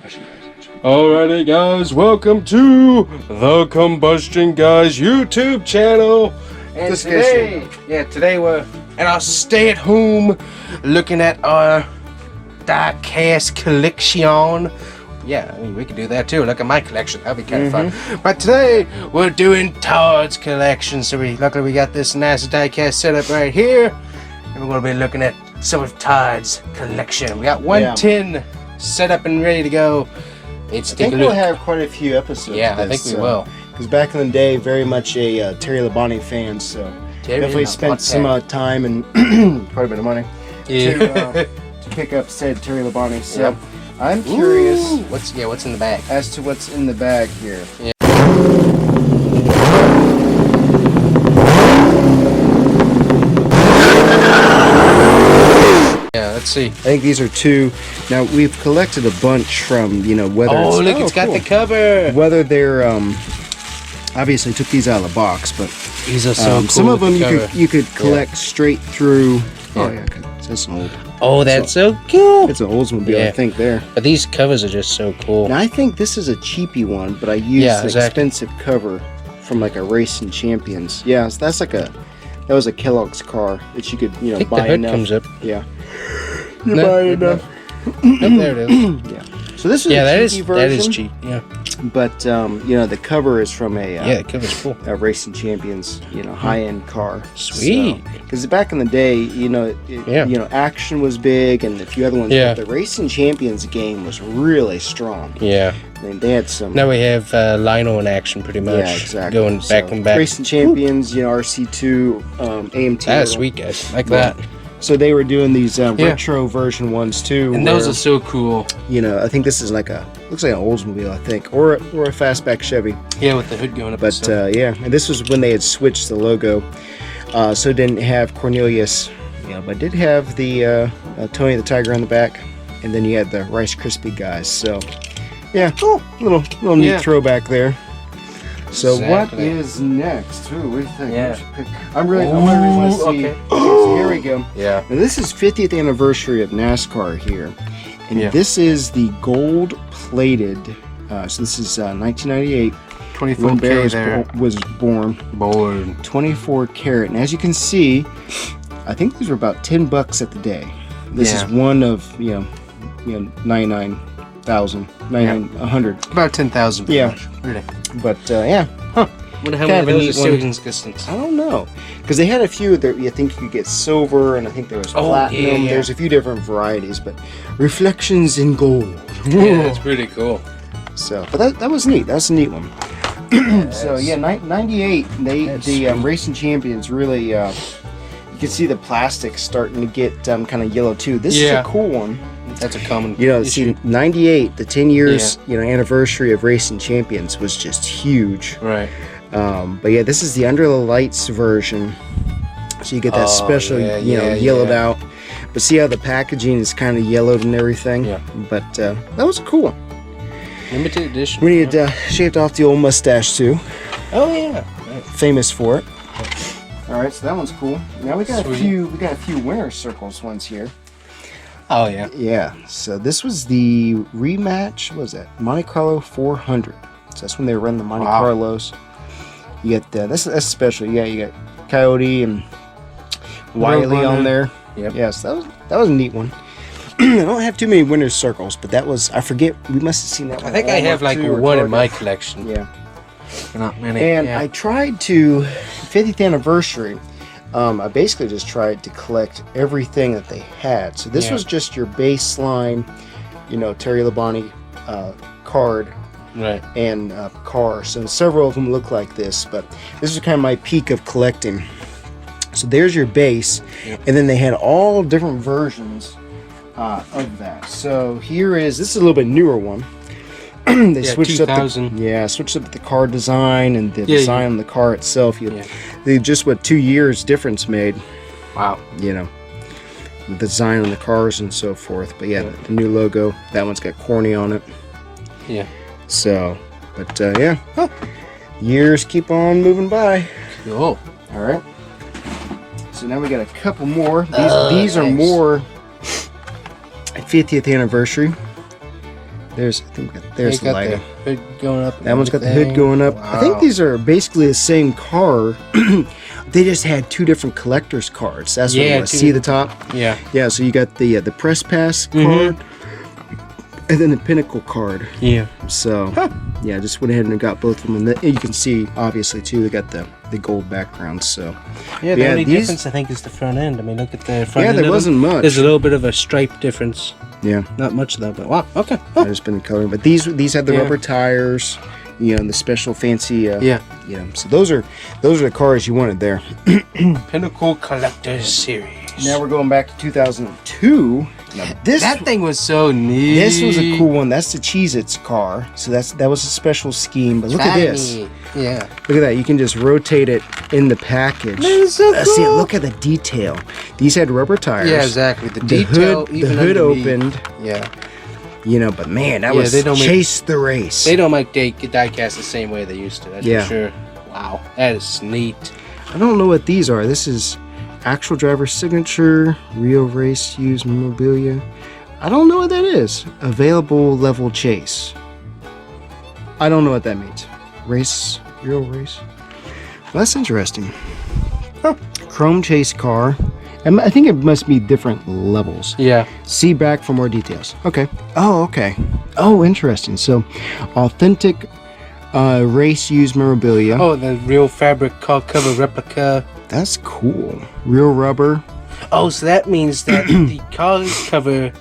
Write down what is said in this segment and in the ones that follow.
Alrighty guys, welcome to the Combustion Guys YouTube channel. And today we're at our stay at home looking at our Diecast collection. Yeah, I mean we could do that too. Look at my collection, that'd be kind of fun. But today we're doing Todd'S collection. So luckily we got this nice Diecast set up right here. And we're gonna be looking at some of Todd'S collection. We got 110 set up and ready to go. I think we'll have quite a few episodes. Yeah, I think we will. Because back in the day, very much a Terry Labonte fan, so definitely spent some time and quite a bit of money to pick up said Terry Labonte. So I'm curious, what's in the bag? As to what's in the bag here. Yeah. Let's see. I think these are two. Now we've collected a bunch from whether. Oh, look, it's got the cover. Whether they're obviously took these out of the box, but these are so cool. Some of them you could collect straight through. Oh yeah, that's an old. Oh, that's so cool. It's an Oldsmobile, I think there. But these covers are just so cool. Now I think this is a cheapy one, but I used the expensive cover from like a Racing Champions. Yeah, so that's like that was a Kellogg's car that you could I think buy the hood enough. comes up. Yeah. You buy enough. There it is. Yeah. So this is a cheapy version. That is cheap. Yeah. But the cover is from the cover's cool. A Racing Champions, high-end car. Sweet. Because back in the day, Action was big, and a few other ones. Yeah. But the Racing Champions game was really strong. Yeah. I mean, they had some. Now we have Lionel in action, pretty much. Yeah, exactly. Going back and back. Racing Champions, RC2, AMT. That's sweet, guys. Like that. So they were doing these retro version ones too, and those are so cool. I think this is looks like an Oldsmobile, I think, or a fastback Chevy. Yeah, with the hood going up. But and this was when they had switched the logo, so it didn't have Cornelius, but did have the Tony the Tiger on the back, and then you had the Rice Krispie guys. So little neat throwback there. So what is next? Ooh, what do you think? Yeah. I'm really want to see. Okay. So here we go. Yeah. Now this is 50th anniversary of NASCAR here, and this is the gold-plated. So this is 1998. 24 karat was born. 24 karat, and as you can see, I think these were about $10 at the day. This is one of 99,000, 100. About 10,000. Yeah. Really. But Wonder how many of those are Silver's distance. I don't know, because they had a few that you think you could get silver, and I think there was platinum. There's a few different varieties, but reflections in gold. Yeah, that's pretty cool. So, but that was neat. That's a neat one. So 98. The Racing Champions really. You can see the plastic starting to get kind of yellow too. This is a cool one. That's a common see, 98, the 10 years anniversary of Racing Champions was just huge. Right. But this is the under the lights version. So you get that special, yellowed out. But see how the packaging is kind of yellowed and everything? Yeah. But that was a cool one. Limited edition. We had shaved off the old mustache too. Oh yeah. Right. Famous for it. All right, so that one's cool. Now we got a few winner circles ones here. Oh yeah. Yeah. So this was the rematch. What was that? Monte Carlo 400. So that's when they run the Monte Carlos. You get that's special. Yeah, you got Coyote and Wiley on there. Yep. Yes, that was a neat one. I don't have too many winner's circles, but that was, I forget, we must have seen that one. I think I have like one in my collection. Yeah. Not many. And I tried to 50th anniversary. I basically just tried to collect everything that they had. So this was just your baseline, Terry Labonte card, right? And car. So several of them look like this, but this is kind of my peak of collecting. So there's your base, and then they had all different versions of that. So this is a little bit newer one. They switched up the car design and the design on the car itself. They just 2 years difference made. Wow. The design on the cars and so forth. But the new logo, that one's got corny on it. Yeah. So, but years keep on moving by. Cool. All right. So now we got a couple more. These are more 50th anniversary. There's, I think there's the got lighting. the hood going up. That one's got the hood going up. Wow. I think these are basically the same car. They just had two different collector's cards. That's what it was. See the top? Yeah. Yeah, so you got the press pass card and then the Pinnacle card. Yeah. So, yeah, just went ahead and got both of them. And you can see, obviously, too, they got the gold backgrounds. So, yeah, the only difference, I think, is the front end. I mean, look at the front end. Yeah, there wasn't much. There's a little bit of a stripe difference. Yeah. Not much, though, but wow, okay. I just been coloring. But these had the rubber tires, you know, and the special fancy, you know. So those are the cars you wanted there. Pinnacle Collector's Series. Now we're going back to 2002. Now that thing was so neat. This was a cool one. That's the Cheez-Its car. So that was a special scheme. But look at this. Yeah. Look at that. You can just rotate it in the package. That is so cool. See, look at the detail. These had rubber tires. Yeah, exactly. The detail. The hood underneath. opened. Yeah. You know, but man, that was chase the race. They don't make diecast the same way they used to. That's for sure. Wow, that is neat. I don't know what these are. This is actual driver signature, real race used memorabilia. I don't know what that is. Available level chase. I don't know what that means. Race, real race. Well, that's interesting. Chrome chase car. I think it must be different levels. Yeah. See back for more details. Okay. Oh, okay. Oh, interesting. So, authentic race used memorabilia. Oh, the real fabric car cover replica. That's cool. Real rubber. Oh, so that means that the car cover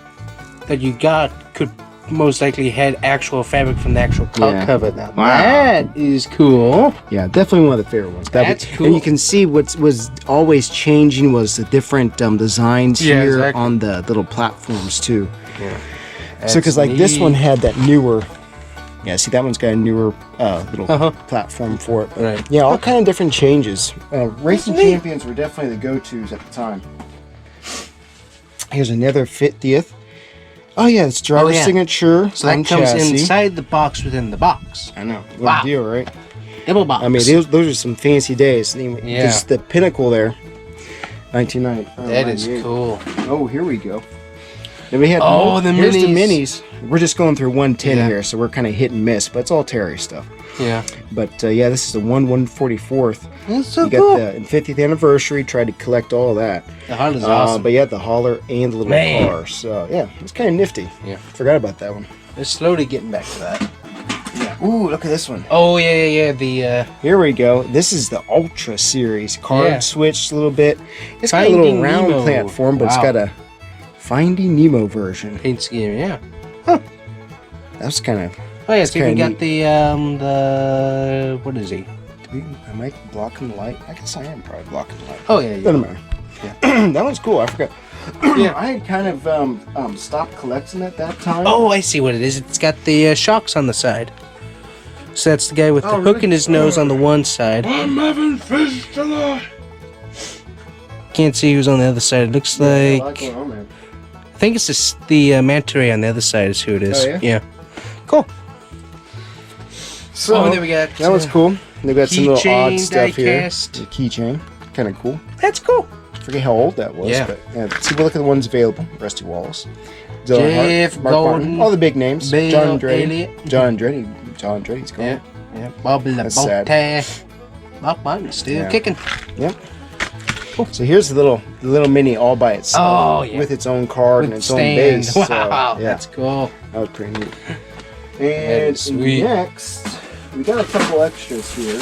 that you got could most likely had actual fabric from the actual car cover. Now, that is cool. Yeah, definitely one of the favorite ones. That's cool. And you can see what was always changing was the different designs here on the little platforms too. Yeah. So, because like this one had that newer. Yeah, see that one's got a newer little platform for it. Right. Yeah, all kind of different changes. Racing Champions were definitely the go-tos at the time. Here's another 50th. Oh yeah, it's driver signature. So that comes inside the box within the box. I know. What a deal, right? Double box. I mean, those are some fancy days. Yeah. Just the Pinnacle there. 1990. That is cool. Oh, here we go. Then we had here's the minis. We're just going through 110 here, so we're kind of hit and miss, but it's all Terry stuff. Yeah. But yeah, this is the 1/144th. That's so you cool. got the 50th anniversary. Tried to collect all that. The Honda is awesome. But yeah, the hauler and the little car. So yeah, it's kind of nifty. Yeah. Forgot about that one. They're slowly getting back to that. Yeah. Ooh, look at this one. Oh yeah. The here we go. This is the Ultra Series. Card switched a little bit. It's got a Finding little round Nemo. platform, but it's got a Finding Nemo version. paint scheme. Yeah. That's kind of. Oh yeah. So you got the what is he? Am I blocking the light? I guess I am probably blocking the light. Oh yeah. Doesn't matter. Yeah. That one's cool. I forgot. Yeah. I had kind of stopped collecting at that time. Oh, I see what it is. It's got the shocks on the side. So that's the guy with the hook in his nose on the one side. I'm having fish tonight. Can't see who's on the other side. It looks like I think it's just the manta ray on the other side is who it is. Oh, yeah? Cool. So and then we got that was cool. They got some little odd keychain stuff here. diecast. The keychain, kind of cool. That's cool. Forget how old that was. Yeah. But yeah, see, we'll look at the ones available. Rusty Wallace, Jeff Mark Gordon, Martin, all the big names. Bill John Andretti. Elliott. John Andretti's gone. Yeah. Bob That's sad. LaBonte. Bob Martin's still kicking. Yep. Cool. So here's the little mini all by itself. Oh, yeah. With its own card and its stand. own base. Wow, So, yeah, that's cool. that was pretty neat. is sweet. Next, we got a couple extras here.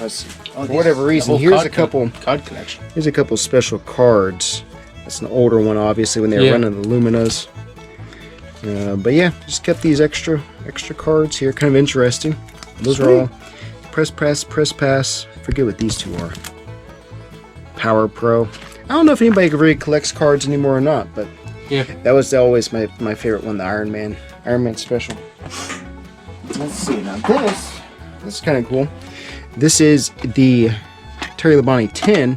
Let's see. Oh, For whatever reason, here's a couple. Card collection. Here's a couple special cards. That's an older one, obviously, when they were running the Luminas. But yeah, just kept these extra cards here. Kind of interesting. Those are all press pass. Forget what these two are. Power Pro. I don't know if anybody really collects cards anymore or not, but yeah, that was always my favorite one, the Iron Man special. Let's see. Now this is kind of cool. This is the Terry Labonte 10.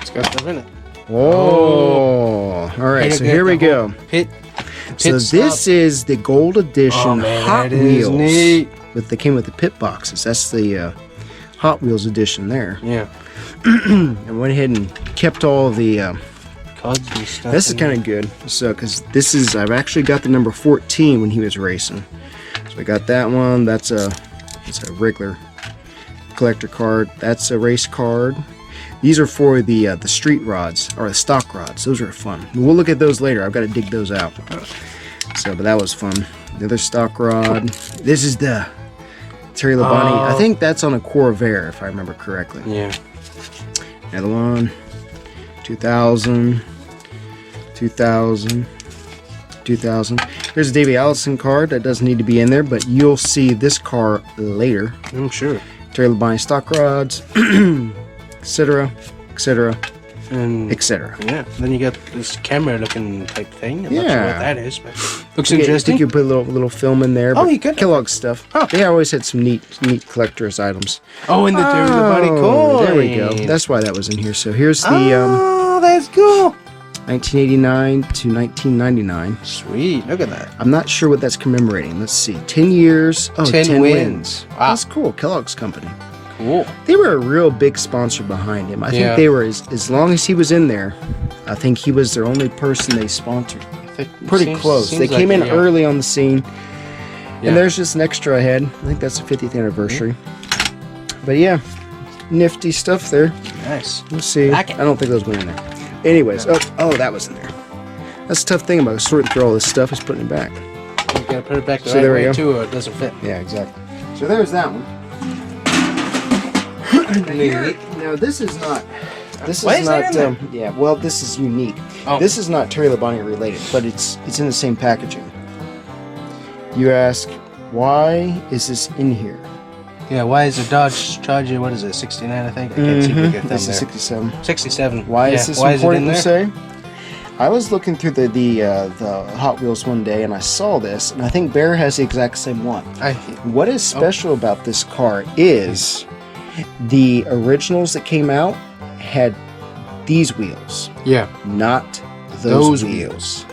it's got stuff in it. Oh, all right. So here we go. So this is the gold edition Hot Wheels. Neat. They came with the pit boxes. That's the Hot Wheels edition there. Yeah. And went ahead and kept all of the cards and stuff. This is kind of good. So, because this is, I've actually got the number 14 when he was racing. So I got that one. It's a regular collector card. That's a race card. These are for the street rods, or the stock rods. Those are fun. We'll look at those later. I've got to dig those out. So, but that was fun. Another stock rod. This is the Terry Labonte. I think that's on a Corvair, if I remember correctly. Yeah. Another one. 2000. 2000. 2000. Here's a Davey Allison card. That doesn't need to be in there, but you'll see this car later. I'm sure. Terry Labonte stock rods, etc., etc., and etc. Yeah. Then you got this camera-looking type thing. I'm yeah. not sure what that is, but looks I interesting. think you put a little film in there. Oh, but you could. Kellogg's stuff. Huh. They always had some neat collector's items. Oh, and the Terry Labonte coin. There we go. That's why that was in here. So here's the Oh, that's cool. 1989 to 1999. Sweet. Look at that. I'm not sure what that's commemorating. Let's see. 10 years. Oh, 10 wins. Wow. That's cool. Kellogg's Company. Cool. They were a real big sponsor behind him. I think they were, as long as he was in there, I think he was their only person they sponsored. Pretty close. They came in early on the scene. And there's just an extra ahead. I think that's the 50th anniversary. But yeah, nifty stuff there. Nice. Let's see. I don't think those went in there. Anyways, oh, that was in there. That's the tough thing about sorting through all this stuff is putting it back. You gotta put it back the right way too, or it doesn't fit. Yeah, exactly. So there's that one. Now this is not. This is not. Yeah, well, this is unique. Oh. This is not Terry Labonte related, but it's in the same packaging. You ask, why is this in here? Yeah, why is a Dodge Charger? What is it? 69, I think. I can't see the This is 67. 67. Why is this important to say? I was looking through the Hot Wheels one day and I saw this, and I think Bear has the exact same one. What is special about this car is the originals that came out had these wheels. Yeah. Not those wheels.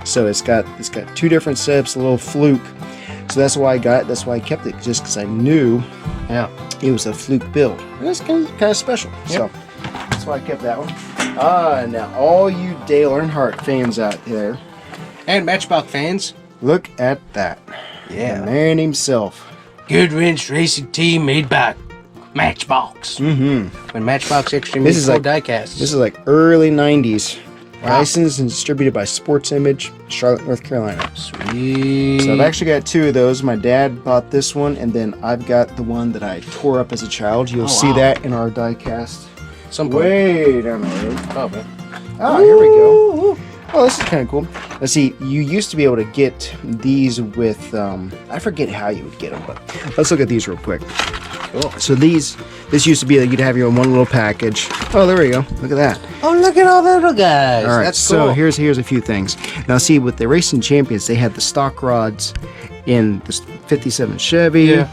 So it's got two different setups, a little fluke. So that's why I got it. That's why I kept it, just because I knew it was a fluke build. And it's kind of special. Yep. So that's why I kept that one. Now all you Dale Earnhardt fans out there. And Matchbox fans. Look at that. Yeah. The man himself. Goodwrench Racing Team made by Matchbox. Mm-hmm. When Matchbox actually made Diecasts. This is like early 90s. Wow. Licensed and distributed by Sports Image, Charlotte, North Carolina. Sweet. So I've actually got two of those. My dad bought this one, and then I've got the one that I tore up as a child. You'll see that in our diecast. Way down the road. Oh, man. Here we go. Oh, this is kind of cool. Let's see. You used to be able to get these with, I forget how you would get them, but let's look at these real quick. Cool. So this used to be that you'd have your one little package. Oh, there we go. Look at that. Oh, look at all the little guys. All right. That's cool. So here's a few things. Now, see, with the Racing Champions, they had the stock rods in the 57 Chevy. Yeah.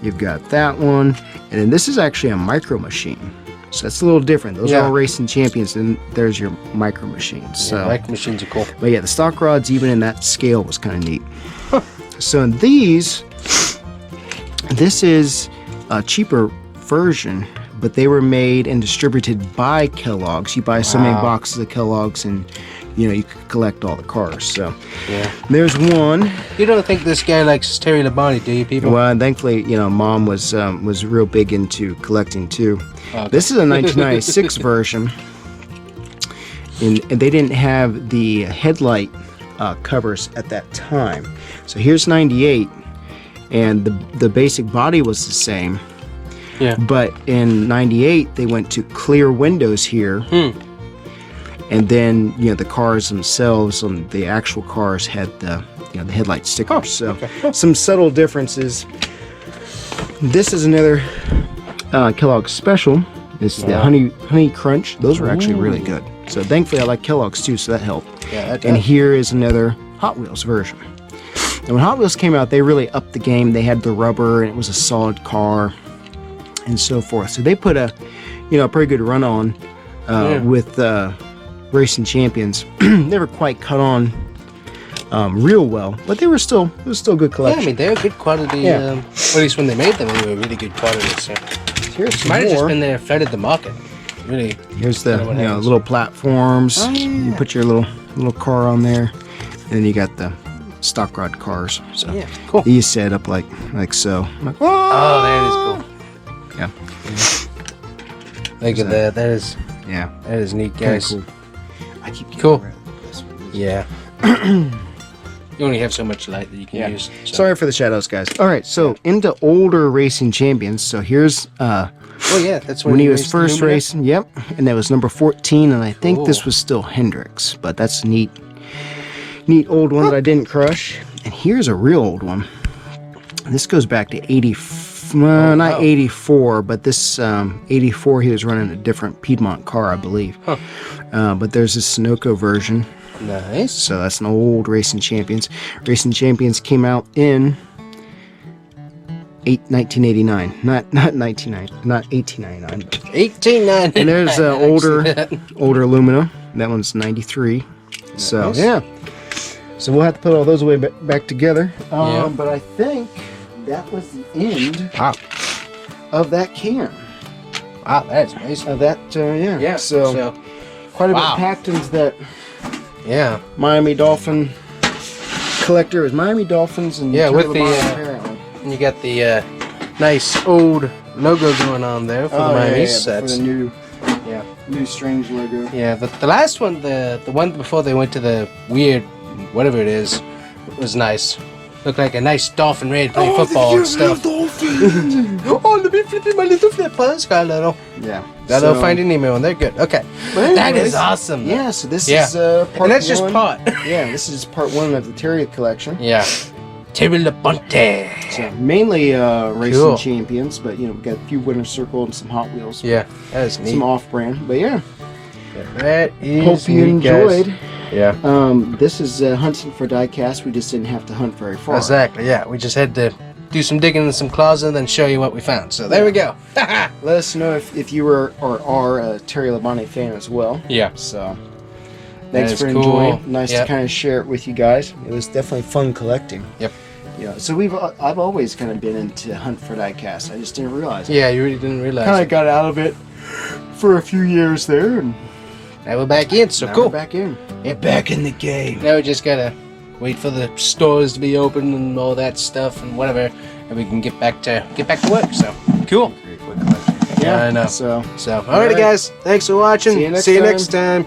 You've got that one, and then this is actually a micro machine. So that's a little different. Those are all Racing Champions, and there's your micro machines. So micro machines are cool. But yeah, the stock rods, even in that scale, was kind of neat. Huh. So in these, this is a cheaper version, but they were made and distributed by Kellogg's. You buy so many boxes of Kellogg's, and you could collect all the cars. So there's one. You don't think this guy likes Terry Labonte, do you, people? Well, and thankfully, Mom was real big into collecting too. Okay. This is a 1996 version, and they didn't have the headlight covers at that time. So here's 98, and the basic body was the same. Yeah. But in 98, they went to clear windows here. And then, the cars themselves, the actual cars had the headlight stickers. So some subtle differences. This is another Kellogg's special. This is the Honey Crunch. Those were actually really good. So thankfully I like Kellogg's too, so that helped. Yeah, and here is another Hot Wheels version. And when Hot Wheels came out, they really upped the game. They had the rubber, and it was a solid car, and so forth. So they put a pretty good run on with Racing Champions. Never quite cut on real well, but it was still good collection. Yeah, I mean, they were good quality. Or at least when they made them, they were really good quality. So here's some might have more. just been there, flooded the market. really. Here's the what happens. little platforms. Oh, yeah. You put your little car on there, and then you got the stock rod cars. So Yeah, cool. you set up like so. Like, Oh, there it is. Cool. yeah, Look at that. That is yeah, neat, kinda guys. cool. I keep getting Cool. rid of this one. Yeah. You only have so much light that you can Yeah. use. So. Sorry for the shadows, guys. All right, so into older racing champions. So here's Oh yeah, that's when he was raced first Lumina? racing. Yep, and that was number 14, and I think Cool. this was still Hendrix, but that's a neat old one that I didn't crush. And here's a real old one. This goes back to 80. Not wow. 84, but this 84 he was running a different Piedmont car, I believe. Huh. But there's a Sunoco version. Nice. So that's an old Racing Champions. Racing Champions came out in 1989, not 1899. 1890. And there's older Lumina. That one's 93. So Nice. yeah. So we'll have to put all those way back together. Yeah. But I think that was the end Wow. of that can. Wow, that's amazing. Of that yeah. Yeah. So quite a wow. bit packed into that yeah. Miami Dolphin collector. It was Miami Dolphins and Yeah, with Taylor the, Bond, apparently. And you got the nice old logo going on there for the Miami sets. For the new strange logo. Yeah, the last one, the one before they went to the weird, whatever it is, was nice. Looked like a nice dolphin ready to play football and stuff. Oh, let me flip my little flippers, got a little. Yeah. Got a little Finding Nemo one. They're good. Okay. But That anyways, is awesome. Yeah, so this Yeah. is part And that's just one. part. Yeah, this is part one of the Terry collection. Yeah. Terrible Ponte. So mainly racing Cool. champions, but we got a few Winter Circle and some Hot Wheels. Yeah, that is neat. Some off-brand, but yeah. That is Hope you neat, guys. enjoyed. Yeah. This is hunting for Diecast. We just didn't have to hunt very far. Exactly, yeah. We just had to do some digging in some closets and then show you what we found. So there we go. Let us know if you were or are a Terry Labonte fan as well. Yeah. So thanks is for cool. enjoying. Nice Yep. to kind of share it with you guys. It was definitely fun collecting. Yep. Yeah. So I've always kind of been into hunt for Diecast. I just didn't realize it. Yeah, you really didn't realize. Kind of got out of it for a few years there, and Now we're back in, so now cool. we're back in. Yeah, back in the game. Now we just gotta wait for the stores to be open and all that stuff and whatever, and we can get back to work. So cool. Yeah, I know. So So alrighty, guys. Thanks for watching. See you next time. next time.